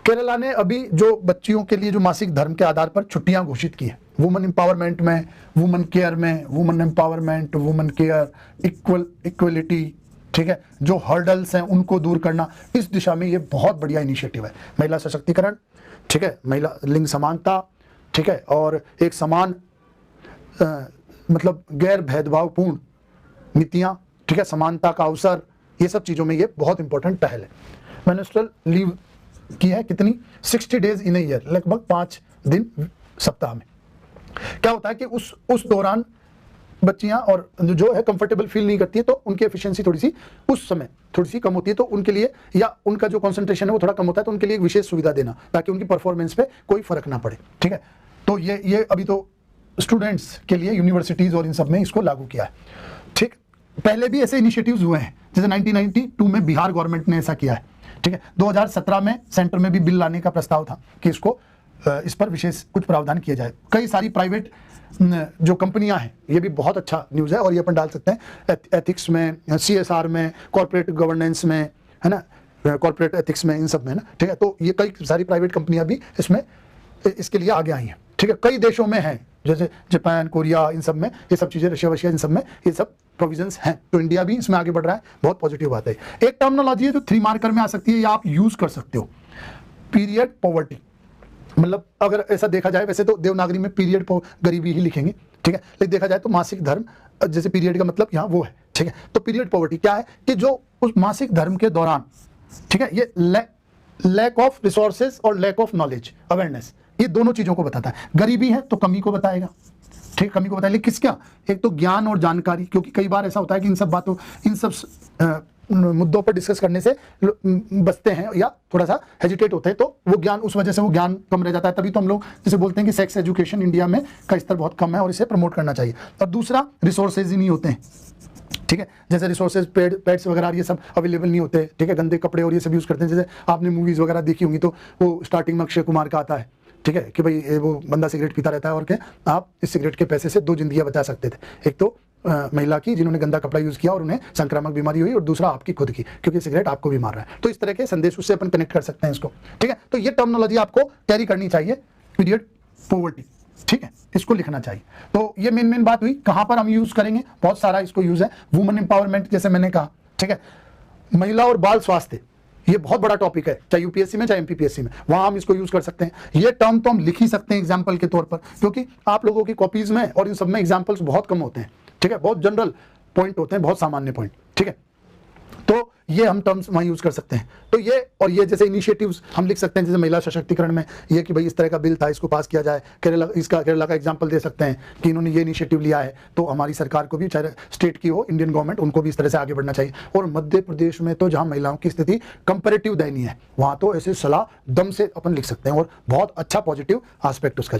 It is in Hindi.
केरला ने अभी जो बच्चियों के लिए जो मासिक धर्म के आधार पर छुट्टियां घोषित की है, वुमेन एम्पावरमेंट में, वुमेन केयर में, women empowerment, women care, equality, ठीक है, जो हर्डल्स हैं उनको दूर करना, इस दिशा में ये बहुत बढ़िया इनिशिएटिव है। महिला सशक्तिकरण, ठीक है, महिला लिंग समानता, ठीक है, और एक समान मतलब गैर भेदभावपूर्ण नीतियां, ठीक है, समानता का अवसर, ये सब चीज़ों में ये बहुत इंपॉर्टेंट पहल है। मेंस्ट्रुअल लीव की है कितनी, 60 डेज इन ए ईयर, लगभग 5 दिन सप्ताह में। क्या होता है कि उस दौरान बच्चियां और जो है कंफर्टेबल फील नहीं करती है, तो उनकी एफिशिएंसी थोड़ी सी उस समय थोड़ी सी कम होती है, तो उनके लिए या उनका जो कंसंट्रेशन है वो थोड़ा कम होता है, तो उनके लिए एक विशेष सुविधा देना ताकि उनकी परफॉर्मेंस पे कोई फर्क ना पड़े, ठीक है। तो ये अभी तो स्टूडेंट्स के लिए यूनिवर्सिटीज और इन सब में इसको लागू किया है, ठीक। पहले भी ऐसे इनिशिएटिव्स हुए हैं, जैसे 1992 में बिहार गवर्नमेंट ने ऐसा किया है, ठीक है। 2017 में सेंटर में भी बिल लाने का प्रस्ताव था कि इसको इस पर विशेष कुछ प्रावधान किया जाए। कई सारी प्राइवेट जो कंपनियां हैं, ये भी बहुत अच्छा न्यूज़ है और ये अपन डाल सकते हैं एथिक्स में, CSR में, कॉर्पोरेट गवर्नेंस में, है ना, कॉर्पोरेट एथिक्स में, इन सब में ना, ठीक है। तो ये कई सारी प्राइवेट कंपनियां भी इसके लिए आगे आई हैं, ठीक है। कई देशों में है, जैसे जापान, कोरिया, इन सब में ये सब चीज़ें, रशिया, इन सब में ये सब प्रोविजंस हैं। तो इंडिया भी इसमें आगे बढ़ रहा है, बहुत पॉजिटिव बात है। एक टर्मिनोलॉजी है जो 3 मार्कर में आ सकती है या आप यूज कर सकते हो, पीरियड पॉवर्टी। मतलब अगर ऐसा देखा जाए, वैसे तो देवनागरी में पीरियड गरीबी ही लिखेंगे, ठीक है, लेकिन देखा जाए तो मासिक धर्म, जैसे पीरियड का मतलब यहाँ वो है, ठीक है। तो पीरियड पॉवर्टी क्या है कि जो उस मासिक धर्म के दौरान, ठीक है, ये लैक ऑफ रिसोर्सेज और लैक ऑफ नॉलेज, अवेयरनेस, ये दोनों चीजों को बताता है। गरीबी है तो कमी को बताएगा, ठीक, कमी को बताएगा। लेकिन किसका, एक तो ज्ञान और जानकारी, क्योंकि कई बार ऐसा होता है कि इन सब मुद्दों पर डिस्कस करने से बचते हैं या थोड़ा सा हेजिटेट होते हैं, तो वो ज्ञान, उस वजह से वो ज्ञान कम रह जाता है। तभी तो हम लोग जैसे बोलते हैं कि सेक्स एजुकेशन इंडिया में का स्तर बहुत कम है और इसे प्रमोट करना चाहिए। और दूसरा, रिसोर्सेज ही नहीं होते हैं, ठीक है, जैसे रिसोर्सेज पेड्स वगैरह ये सब अवेलेबल नहीं होते, ठीक है, गंदे कपड़े और ये सब यूज़ करते हैं। जैसे आपने मूवीज़ वगैरह देखी होंगी तो वो स्टार्टिंग में अक्षय कुमार का आता है, ठीक है, कि भाई वो बंदा सिगरेट पीता रहता है और क्या आप इस सिगरेट के पैसे से 2 जिंदगियां बचा सकते थे। एक तो महिला की जिन्होंने गंदा कपड़ा यूज़ किया और उन्हें संक्रामक बीमारी हुई, और दूसरा आपकी खुद की, क्योंकि सिगरेट आपको भी मार रहा है। तो इस तरह के संदेश उससे अपन कनेक्ट कर सकते हैं इसको, ठीक है। तो ये टर्मिनोलॉजी आपको कैरी करनी चाहिए, पीरियड पॉवर्टी, ठीक है, इसको लिखना चाहिए। तो ये मेन बात हुई। कहाँ पर हम यूज़ करेंगे, बहुत सारा इसको यूज़ है। वुमेन एम्पावरमेंट, जैसे मैंने कहा, ठीक है, महिला और बाल स्वास्थ्य, ये बहुत बड़ा टॉपिक है, चाहे यूपीएससी में चाहे एमपीपीएससी में, वहां हम इसको यूज कर सकते हैं। ये टर्म तो हम लिख ही सकते हैं एग्जाम्पल के तौर पर, क्योंकि आप लोगों की कॉपीज में और इन सब में एग्जाम्पल्स बहुत कम होते हैं, ठीक है, बहुत जनरल पॉइंट होते हैं, बहुत सामान्य पॉइंट, ठीक है। तो ये हम टर्म्स वहाँ यूज कर सकते हैं। तो ये और ये जैसे इनिशिएटिव्स हम लिख सकते हैं, जैसे महिला सशक्तिकरण में ये कि भाई इस तरह का बिल था, इसको पास किया जाए। केरला का एग्जांपल दे सकते हैं कि इन्होंने ये इनिशिएटिव लिया है, तो हमारी सरकार को भी, चाहे स्टेट की हो, इंडियन गवर्नमेंट, उनको भी इस तरह से आगे बढ़ना चाहिए। और मध्य प्रदेश में तो जहाँ महिलाओं की स्थिति कंपेरेटिव दयनीय है, वहाँ तो ऐसे सलाह दम से अपन लिख सकते हैं और बहुत अच्छा पॉजिटिव एस्पेक्ट उसका